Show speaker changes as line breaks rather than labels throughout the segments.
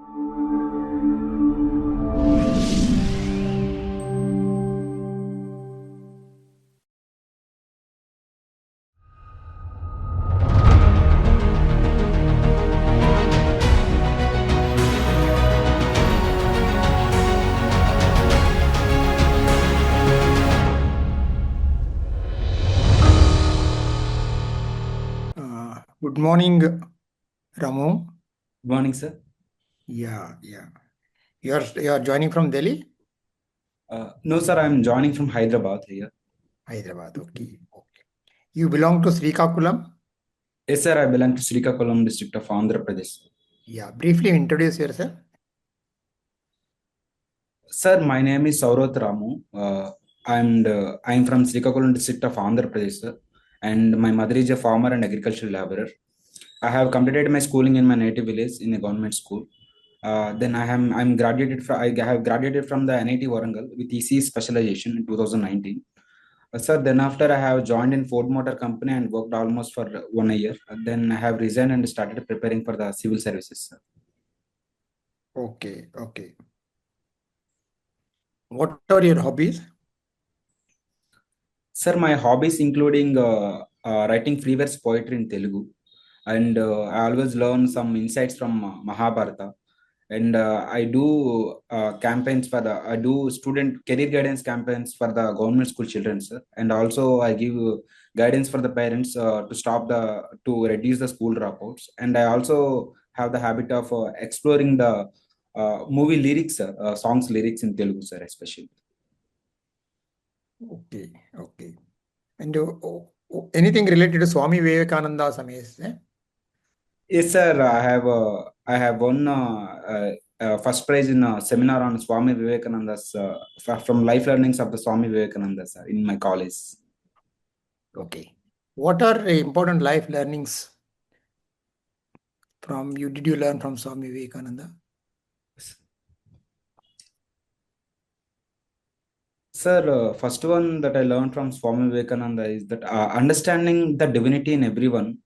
Good morning, Ramu.
Good morning, sir.
Yeah. You are joining from Delhi?
No, sir, I'm joining from Hyderabad here.
Hyderabad. Okay. You belong to Srikakulam?
Yes, sir, I belong to Srikakulam district of Andhra Pradesh.
Yeah. Briefly introduce yourself.
Sir, my name is SOWROTU RAMU. I'm from Srikakulam district of Andhra Pradesh, sir. And my mother is a farmer and agricultural laborer. I have completed my schooling in my native village in a government school. Then I have graduated from the NIT Warangal with EC specialization in 2019. Sir, then after I have joined in Ford Motor Company and worked almost for 1 year. Then I have resigned and started preparing for the civil services, sir.
Okay. What are your hobbies?
Sir, my hobbies including writing free verse poetry in Telugu, and I always learn some insights from Mahabharata, and I do campaigns for the I do student career guidance campaigns for the government school children, sir, and also I give guidance for the parents to reduce the school dropouts, and I also have the habit of exploring the movie lyrics, songs lyrics in Telugu, sir, especially.
Okay. And anything related to Swami Vivekananda Samays?
Yes, sir. I have won first prize in a seminar on Swami Vivekananda's from life learnings of the Swami Vivekananda, sir, in my college.
Okay. What are the important life learnings from you? Did you learn from Swami Vivekananda?
Sir, first one that I learned from Swami Vivekananda is that understanding the divinity in everyone,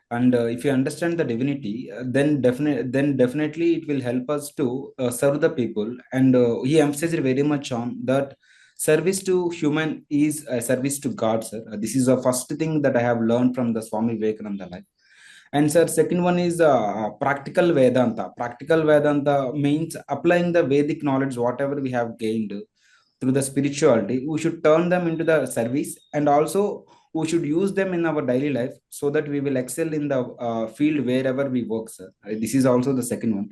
and if you understand the divinity, then definitely it will help us to serve the people. And he emphasized very much on that service to human is a service to God, sir. This is the first thing that I have learned from the Swami Vivekananda life. And sir, second one is practical Vedanta. Practical Vedanta means applying the Vedic knowledge, whatever we have gained through the spirituality. We should turn them into the service, and also we should use them in our daily life so that we will excel in the field wherever we work, sir. This is also the second one.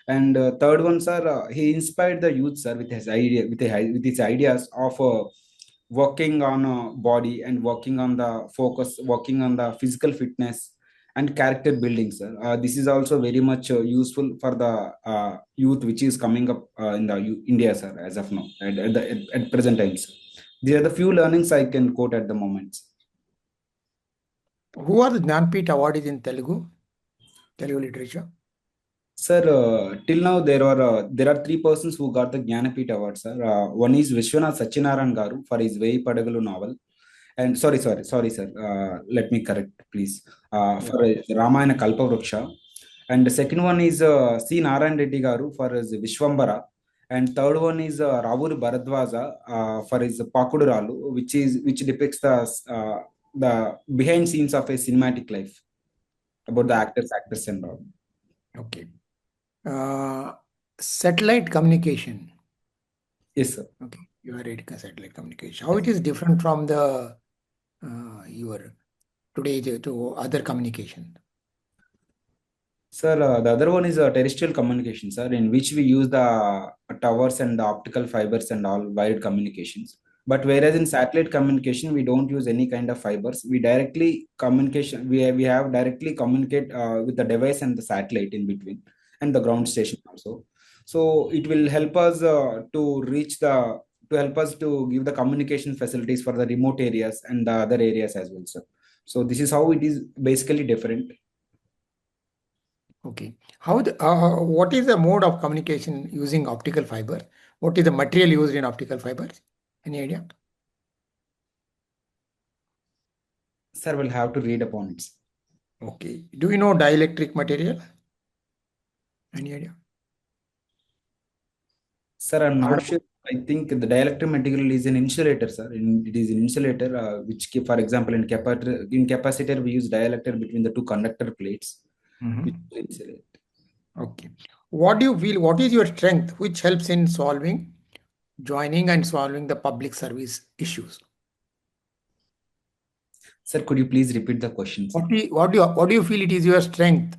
And third one, sir, he inspired the youth, sir, with his ideas of working on body and working on the focus, working on the physical fitness and character building, sir. This is also very much useful for the youth which is coming up in the India, sir, as of now, at present times. These are the few learnings I can quote at the moment.
Who are the Jnanpith awardees in Telugu literature?
Sir, till now there are three persons who got the Jnanapith Award, sir. One is Vishwanath Satyanarayan Garu for his Veyi Padagalu novel. And sorry, sir. Let me correct, please. For Ramayana Kalpavruksha. And the second one is C. Narayan Reddy Garu for his Vishwambara. And third one is Ravuru Bharadwaja for his Pakuduralu, which depicts the behind scenes of a cinematic life about the actors and all.
Okay. Satellite communication.
Yes, sir.
Okay. You are reading satellite communication. How it is different from the your today to other communication?
Sir, the other one is terrestrial communication, sir, in which we use the towers and the optical fibers and all wired communications. But whereas in satellite communication, we don't use any kind of fibers. We directly communication. We have directly communicate with the device and the satellite in between, and the ground station also. So it will help us to help us to give the communication facilities for the remote areas and the other areas as well, sir. So this is how it is basically different.
Okay. What is the mode of communication using optical fiber? What is the material used in optical fibers? Any idea?
Sir, we'll have to read upon it.
Okay. Do you know dielectric material? Any idea?
Sir, I'm not sure. I think the dielectric material is an insulator, sir. It is an insulator, for example, in capacitor, we use dielectric between the two conductor plates, which will insulate.
Okay. What do you feel? What is your strength which helps in joining and solving the public service issues?
Sir, could you please repeat the question, sir?
What do you feel it is your strength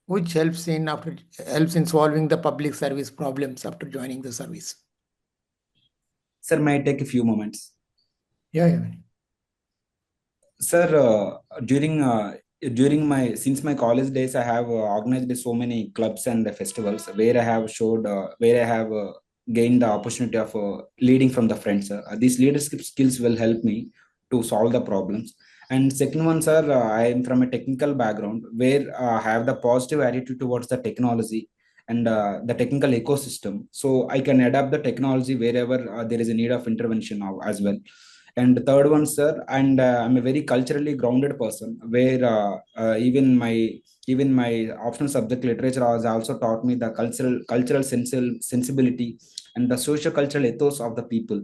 which helps in solving the public service problems after joining the service?
Sir, may I take a few moments?
Yeah.
Sir, during my college days, I have organized so many clubs and festivals where I have gained the opportunity of leading from the front, sir. These leadership skills will help me to solve the problems. And second one, sir, I am from a technical background where I have the positive attitude towards the technology and the technical ecosystem. So I can adapt the technology wherever there is a need of intervention now as well. And the third one, sir, and I'm a very culturally grounded person where even my optional subject literature has also taught me the cultural sensibility and the social cultural ethos of the people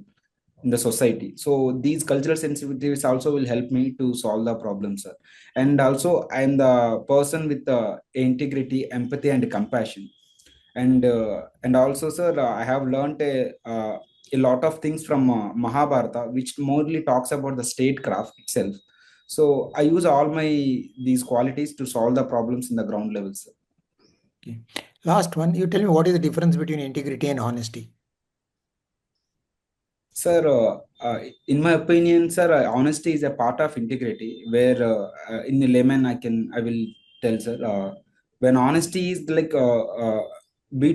in the society. So these cultural sensitivities also will help me to solve the problem, sir. And also I am the person with integrity, empathy, and compassion. And also, sir, I have learned a lot of things from Mahabharata, which mostly talks about the statecraft itself. So I use all these qualities to solve the problems in the ground level, sir.
Okay. Last one, you tell me what is the difference between integrity and honesty?
Sir, in my opinion, sir, honesty is a part of integrity. Where in the layman, I will tell, sir, when honesty is like be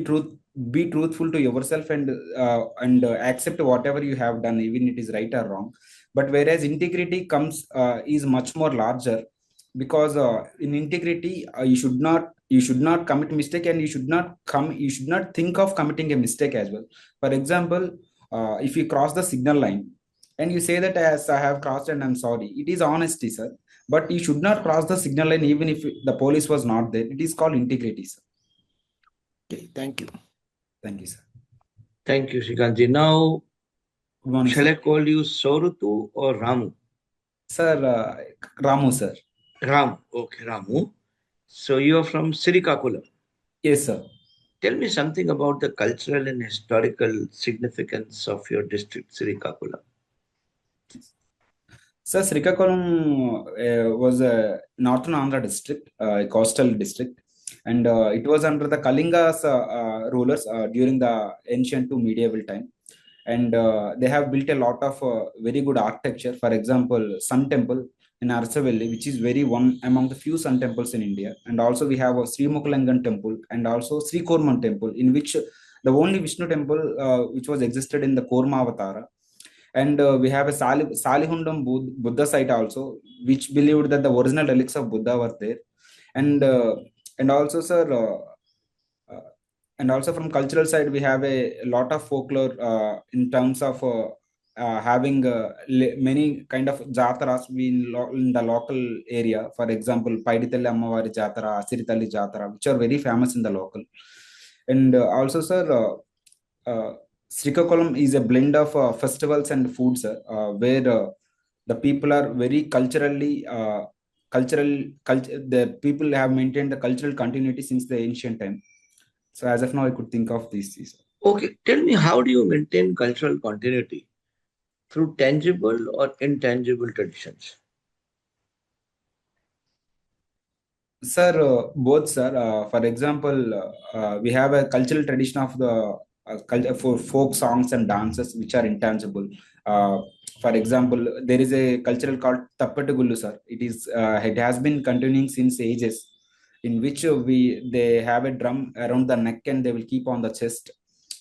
truthful to yourself and accept whatever you have done, even it is right or wrong. But whereas integrity comes is much more larger, because in integrity you should not commit mistake, and you should not think of committing a mistake as well. For example, if you cross the signal line and you say that as I have crossed and I'm sorry, it is honesty, sir. But you should not cross the signal line even if the police was not there. It is called integrity, sir.
Okay, thank you.
Thank you, sir.
Thank you, Srikanth. Now,
Good morning,
shall
sir.
I call you SOWROTU or Ramu?
Sir, Ramu, sir.
Ramu. Okay, Ramu. So you are from Srikakulam.
Yes, sir.
Tell me something about the cultural and historical significance of your district, Srikakulam.
Sir, Srikakulam was a northern Andhra district, a coastal district, and it was under the Kalinga's rulers during the ancient to medieval time. And they have built a lot of very good architecture. For example, Sun Temple in Arsavelli, which is very one among the few sun temples in India. And also we have a Sri Mukalangan temple and also Sri Korman temple, in which the only Vishnu temple which was existed in the Korma Avatara. And we have a Salihundam Buddha site also, which believed that the original relics of Buddha were there. And also, sir, and also from cultural side, we have a lot of folklore in terms of having many kind of jataras in the local area. For example, Paidithalli Ammavari Jatara, Asiritalli Jatara, which are very famous in the local. And also, sir, Srikakulam is a blend of festivals and foods, where the people are very culturally the people have maintained the cultural continuity since the ancient time. So as of now, I could think of these.
Okay, tell me, how do you maintain cultural continuity? Through tangible or intangible traditions?
Sir, both, sir. For example, we have a cultural tradition of the culture for folk songs and dances, which are intangible. For example, there is a cultural called Tappatugullu, sir. It has been continuing since ages, in which they have a drum around the neck and they will keep on the chest,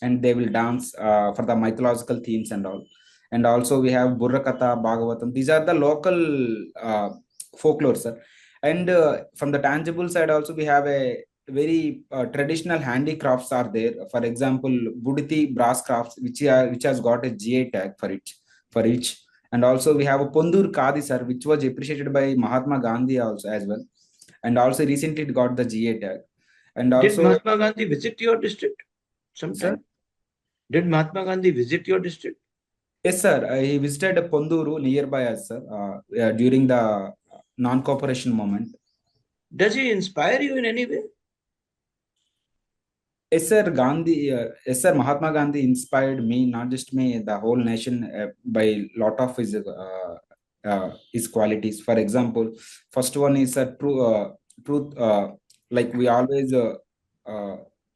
and they will dance for the mythological themes and all. And also we have Burrakatha, Bhagavatam. These are the local folklore, sir. And from the tangible side also, we have a very traditional handicrafts are there. For example, Buditi brass crafts, which has got a GA tag for each. And also we have a Pondur Kadi, sir, which was appreciated by Mahatma Gandhi also as well. And also recently it got the GA tag. And also,
did Mahatma Gandhi visit your district sometime?
sir?
Did Mahatma Gandhi visit your district?
Yes, sir. He visited Ponduru nearby us, sir, during the non-cooperation movement.
Does he inspire you in any way?
Yes, sir. Yes, sir. Mahatma Gandhi inspired me, not just me, the whole nation, by lot of his qualities. For example, first one is a truth. Like we always, uh,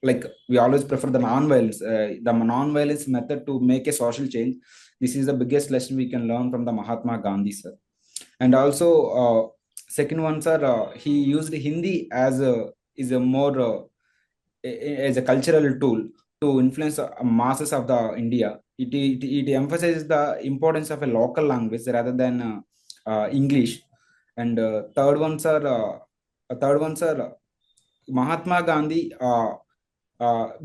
like we always prefer the non-violence method to make a social change. This is the biggest lesson we can learn from the Mahatma Gandhi, sir. And also, second one, sir, he used Hindi as a is a more as a cultural tool to influence masses of the India. It emphasizes the importance of a local language rather than English. And third ones are Mahatma Gandhi.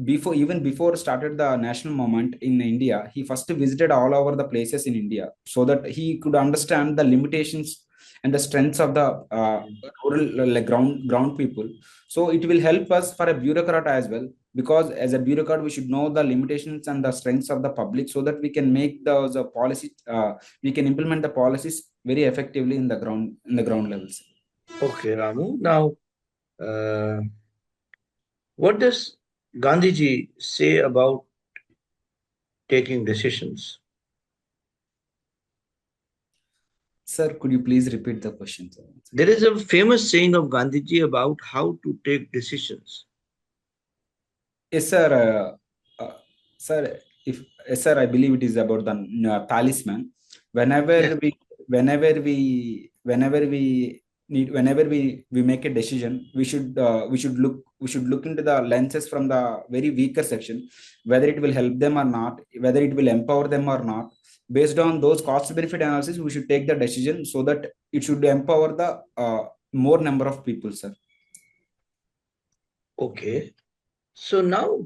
Before started the national movement in India, he first visited all over the places in India so that he could understand the limitations and the strengths of the rural like ground people. So it will help us for a bureaucrat as well, because as a bureaucrat we should know the limitations and the strengths of the public so that we can make those policy we can implement the policies very effectively in the ground levels.
Okay, Ramu. Now, uh, what does Gandhiji say about taking decisions?
Sir, could you please repeat the question, sir?
There is a famous saying of Gandhiji about how to take decisions.
Yes, sir. Sir, yes, sir, I believe it is about the talisman. Whenever
Yes.
we, whenever we need, whenever we make a decision, we should look into the lenses from the very weaker section, whether it will help them or not, whether it will empower them or not. Based on those cost benefit analysis, we should take the decision so that it should empower the more number of people, sir.
Okay. So now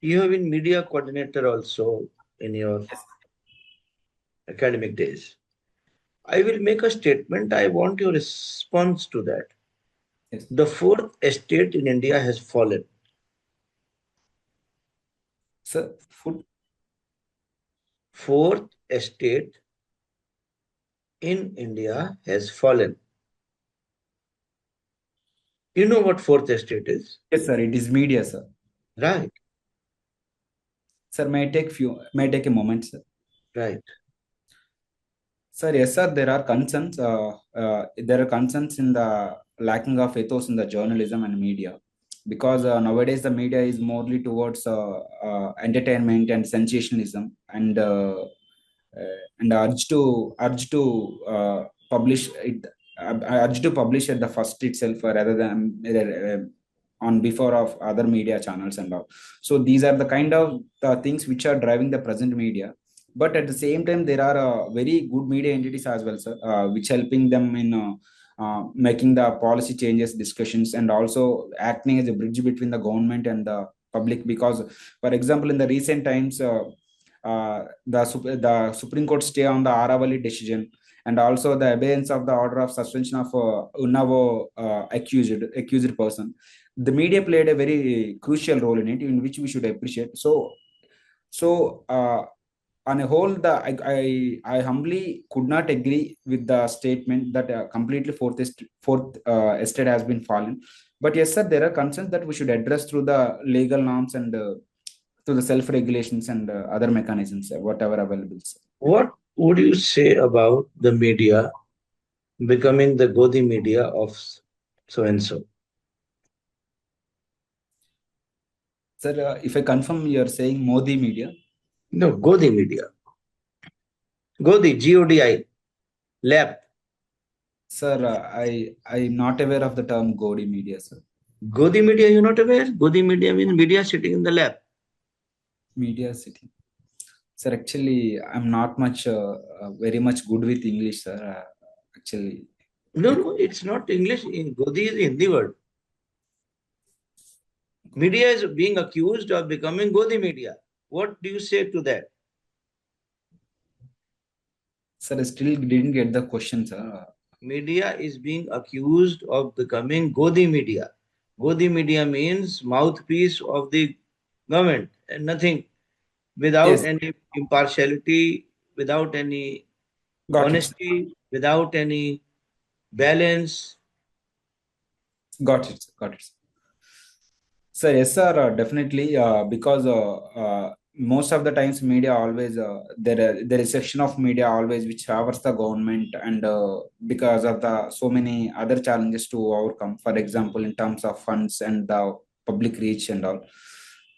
you have been media coordinator also in your academic days. I will make a statement. I want your response to that.
Yes.
The fourth estate in India has fallen.
Sir,
Fourth estate in India has fallen. You know what fourth estate is?
yes, sir. It is media, sir.
Right,
Sir, may I take a moment, sir?
right.
Sir, yes, sir. There are concerns. There are concerns in the lacking of ethos in the journalism and media, because nowadays the media is morely towards entertainment and sensationalism, and publish it. Urge to publish at the first itself rather than on before of other media channels and all. So these are the kind of things which are driving the present media. But at the same time, there are very good media entities as well, sir, which helping them in making the policy changes, discussions, and also acting as a bridge between the government and the public. Because, for example, in the recent times, the Supreme Court stay on the Aravali decision, and also the abeyance of the order of suspension of Unnavo accused person. The media played a very crucial role in it, in which we should appreciate. So on a whole, I humbly could not agree with the statement that completely fourth estate has been fallen. But yes, sir, there are concerns that we should address through the legal norms and through the self-regulations and other mechanisms, whatever available, sir.
What would you say about the media becoming the Godi media of so and so?
Sir, if I confirm, you are saying Modi media.
No, Godi media. Godi, Godi, lab.
Sir, I'm not aware of the term Godi media, sir.
Godi media, you're not aware? Godi media means media sitting in the lab.
Media city. Sir, actually, I'm not very much good with English, sir. Actually.
No, it's not English. Godi is a Hindi word. Media is being accused of becoming Godi media. What do you say to that?
Sir, I still didn't get the question, sir.
Media is being accused of becoming Godi media. Godi media means mouthpiece of the government nothing, without
Yes,
any impartiality, without any
got it.
honesty, without any balance.
Got it. Got it. So yes, sir, definitely. Because most of the times, media always there is section of media always which favors the government, and because of the so many other challenges to overcome. For example, in terms of funds and the public reach and all.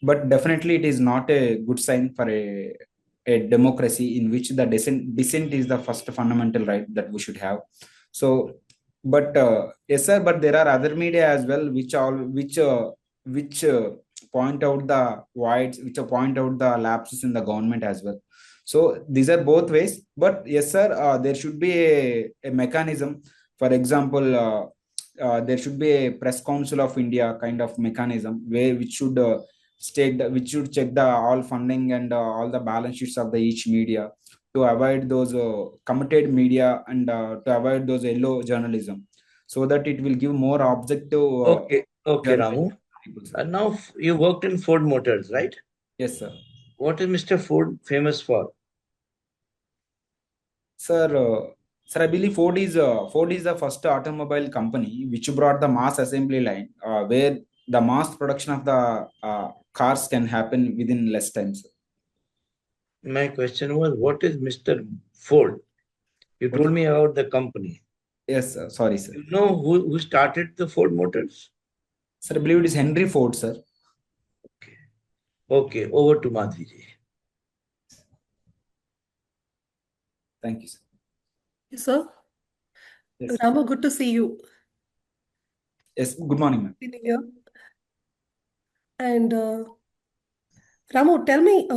But definitely, it is not a good sign for a democracy in which the dissent is the first fundamental right that we should have. So, but yes, sir. But there are other media as well which point out the voids, which point out the lapses in the government as well. So these are both ways. But yes, sir, there should be a mechanism. For example, there should be a press council of India kind of mechanism where which should which should check the all funding and all the balance sheets of the each media to avoid those committed media and to avoid those yellow journalism, so that it will give more objective
Okay, okay,
journalism.
Ramu. Now you worked in Ford Motors, right?
Yes, sir.
What is Mr. Ford famous for?
Sir, sir, I believe Ford is the first automobile company which brought the mass assembly line, where the mass production of the cars can happen within less time, sir.
My question was, what is Mr. Ford? You
What is,
told me about the company.
yes, sir. Sorry, sir.
You know who started the Ford Motors?
Sir, I believe it is Henry Ford, sir.
Okay, okay, over to Madhvi ji.
Thank you, sir.
Yes, sir.
Yes.
Ramu, good to see you.
Yes. Good morning, ma'am.
Happy New Year. And Ramu, tell me,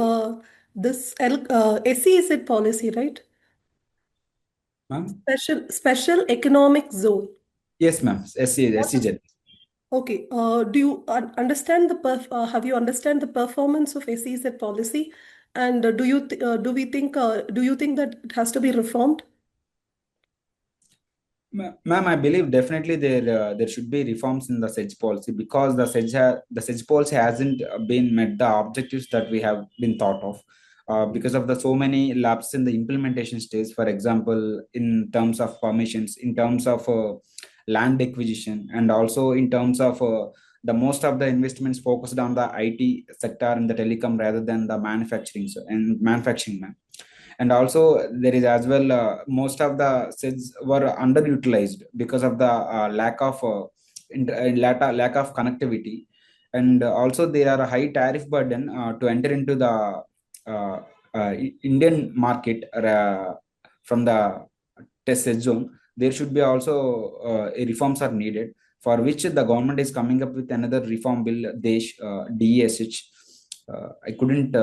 this SEZ policy, right?
Ma'am?
Special Economic Zone.
Yes, ma'am. SCZ.
Okay. Do you understand have you understand the performance of SEZ policy? And do you do you think that it has to be reformed?
Ma'am, I believe definitely there should be reforms in the SEDGE policy, because the SEDGE policy hasn't been met the objectives that we have been thought of, because of the so many lapses in the implementation stage. For example, in terms of permissions, in terms of land acquisition, and also in terms of the most of the investments focused on the IT sector and the telecom rather than the manufacturing and manufacturing, ma'am. And also there is as well most of the sets were underutilized because of the lack of connectivity, and also there are a high tariff burden to enter into the uh, Indian market from the test set zone. There should be also reforms are needed, for which the government is coming up with another reform bill, DESH. I couldn't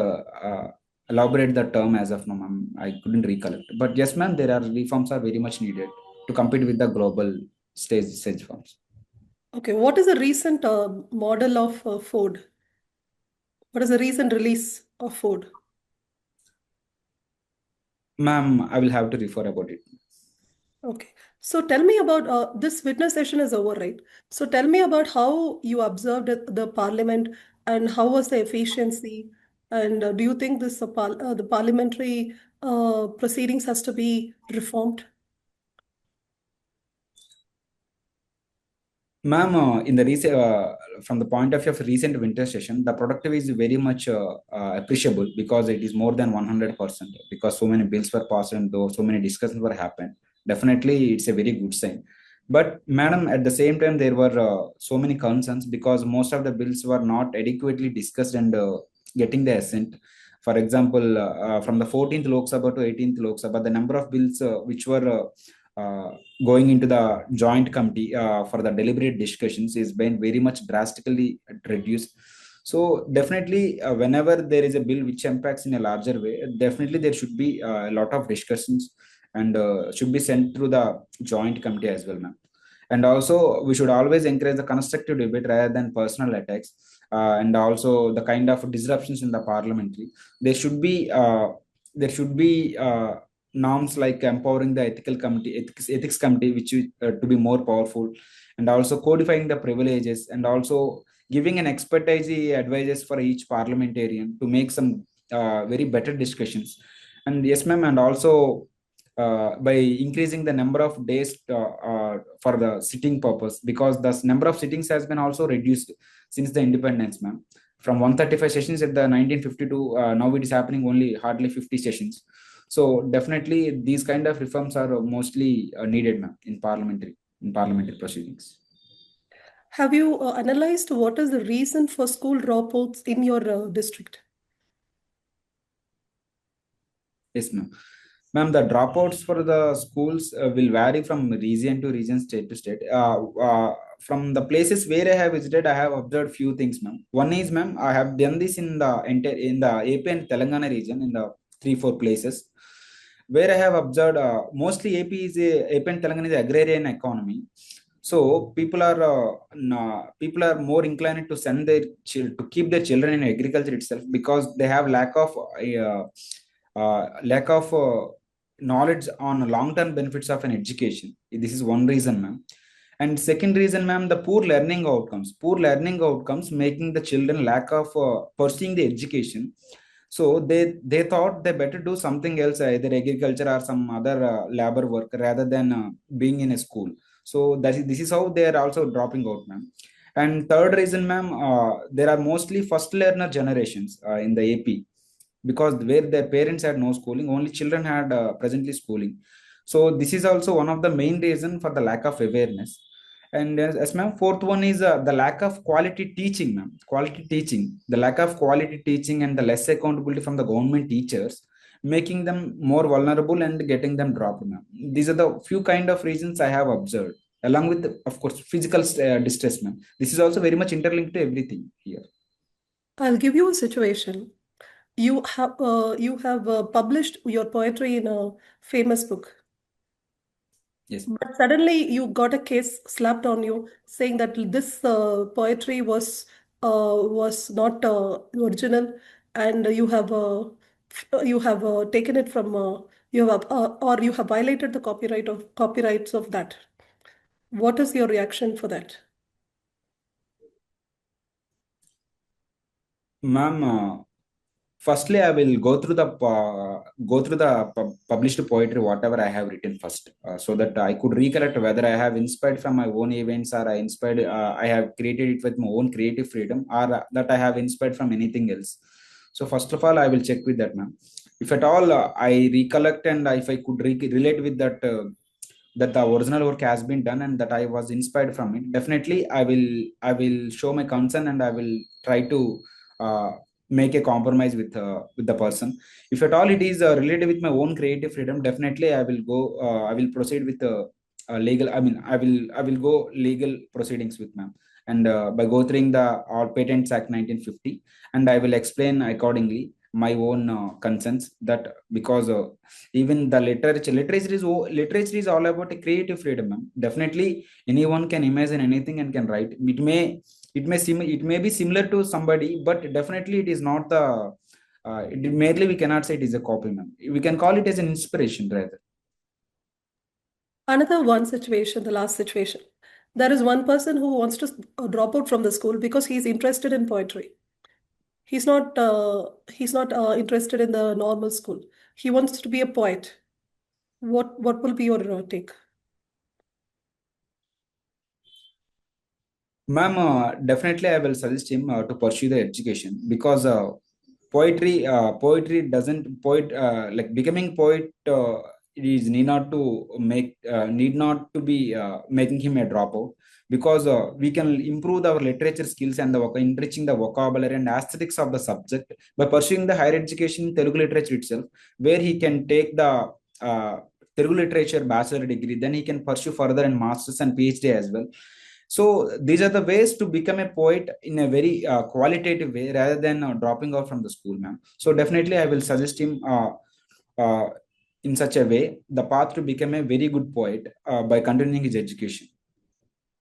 elaborate the term as of now, ma'am. I couldn't recollect. But yes, ma'am, there are reforms are very much needed to compete with the global stage firms.
Okay. What is the recent model of Ford? What is the recent release of Ford?
Ma'am, I will have to refer about it.
Okay. So tell me about this witness session is over, right? So tell me about how you observed the parliament and how was the efficiency, and do you think the parliamentary proceedings has to be reformed?
Ma'am, in the recent, from the point of view of recent winter session, the productivity is very much appreciable, because it is more than 100%, because so many bills were passed and though so many discussions were happened. Definitely, it's a very good sign. But, madam, at the same time, there were so many concerns, because most of the bills were not adequately discussed and getting the assent. For example, from the 14th Lok Sabha to 18th Lok Sabha, the number of bills which were going into the joint committee for the deliberate discussions is been very much drastically reduced. So definitely, whenever there is a bill which impacts in a larger way, definitely there should be a lot of discussions, and should be sent through the joint committee as well, ma'am. And also, we should always encourage the constructive debate rather than personal attacks, and also the kind of disruptions in the parliamentary. There should be norms like empowering the ethics committee, which is to be more powerful, and also codifying the privileges, and also giving an expertise advices for each parliamentarian to make some very better discussions. And yes ma'am, and also by increasing the number of days for the sitting purpose, because the number of sittings has been also reduced since the independence ma'am, from 135 sessions at the 1952, now it is happening only hardly 50 sessions. So definitely these kind of reforms are mostly needed ma'am in parliamentary proceedings.
Have you analyzed what is the reason for school dropouts in your district?
Yes ma'am. Ma'am, the dropouts for the schools will vary from region to region, state to state. From the places where I have visited, I have observed few things, ma'am. One is, ma'am, I have done this in the AP and Telangana region, in the 3-4 places where I have observed. Mostly AP and Telangana is agrarian economy, so people are more inclined to send their to keep their children in agriculture itself, because they have lack of knowledge on long-term benefits of an education. This is one reason, ma'am. And second reason, ma'am, the poor learning outcomes. Poor learning outcomes making the children lack of pursuing the education. So they thought they better do something else, either agriculture or some other labor work, rather than being in a school. So this is how they are also dropping out, ma'am. And third reason, ma'am, there are mostly first learner generations in the AP, because where their parents had no schooling, only children had presently schooling. So this is also one of the main reason for the lack of awareness. And as ma'am, fourth one is the lack of quality teaching, ma'am. Quality teaching, the lack of quality teaching and the less accountability from the government teachers, making them more vulnerable and getting them dropped, ma'am. These are the few kind of reasons I have observed, along with, of course, physical distress, ma'am. This is also very much interlinked to everything here.
I'll give you a situation. You have published your poetry in a famous book.
Yes.
But suddenly you got a case slapped on you saying that this poetry was not original, and you have taken it from you have or you have violated the copyrights of that. What is your reaction for that?
Ma'am, firstly, I will go through the published poetry, whatever I have written first, so that I could recollect whether I have inspired from my own events, or I have created it with my own creative freedom, or that I have inspired from anything else. So first of all, I will check with that, ma'am. If at all I recollect, and if I could relate with that, that the original work has been done and that I was inspired from it, definitely I will show my concern, and I will try to uh, make a compromise with the person. If at all it is related with my own creative freedom, definitely I will proceed with legal. I will go legal proceedings with ma'am, and by go through the Patents Act 1950, and I will explain accordingly my own concerns, that because even the literature is all about a creative freedom, ma'am. Definitely anyone can imagine anything and can write. It may be similar to somebody, but definitely it is not the merely we cannot say it is a copy, ma'am. We can call it as an inspiration rather.
Another one situation, the last situation. There is one person who wants to drop out from the school because he's interested in poetry. He's not interested in the normal school. He wants to be a poet. What will be your take?
Ma'am, definitely I will suggest him to pursue the education, because poetry doesn't poet like becoming poet. It is need not to be making him a dropout, because we can improve our literature skills and enriching the vocabulary and aesthetics of the subject by pursuing the higher education in Telugu literature itself, where he can take the uh, Telugu literature bachelor degree, then he can pursue further in masters and PhD as well. So these are the ways to become a poet in a very qualitative way, rather than dropping out from the school, ma'am. So definitely I will suggest him uh, in such a way the path to become a very good poet by continuing his education.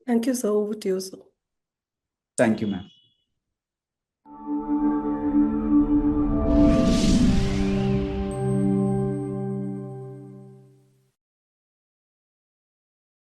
Thank you, sir. Over to you, sir.
Thank you, ma'am.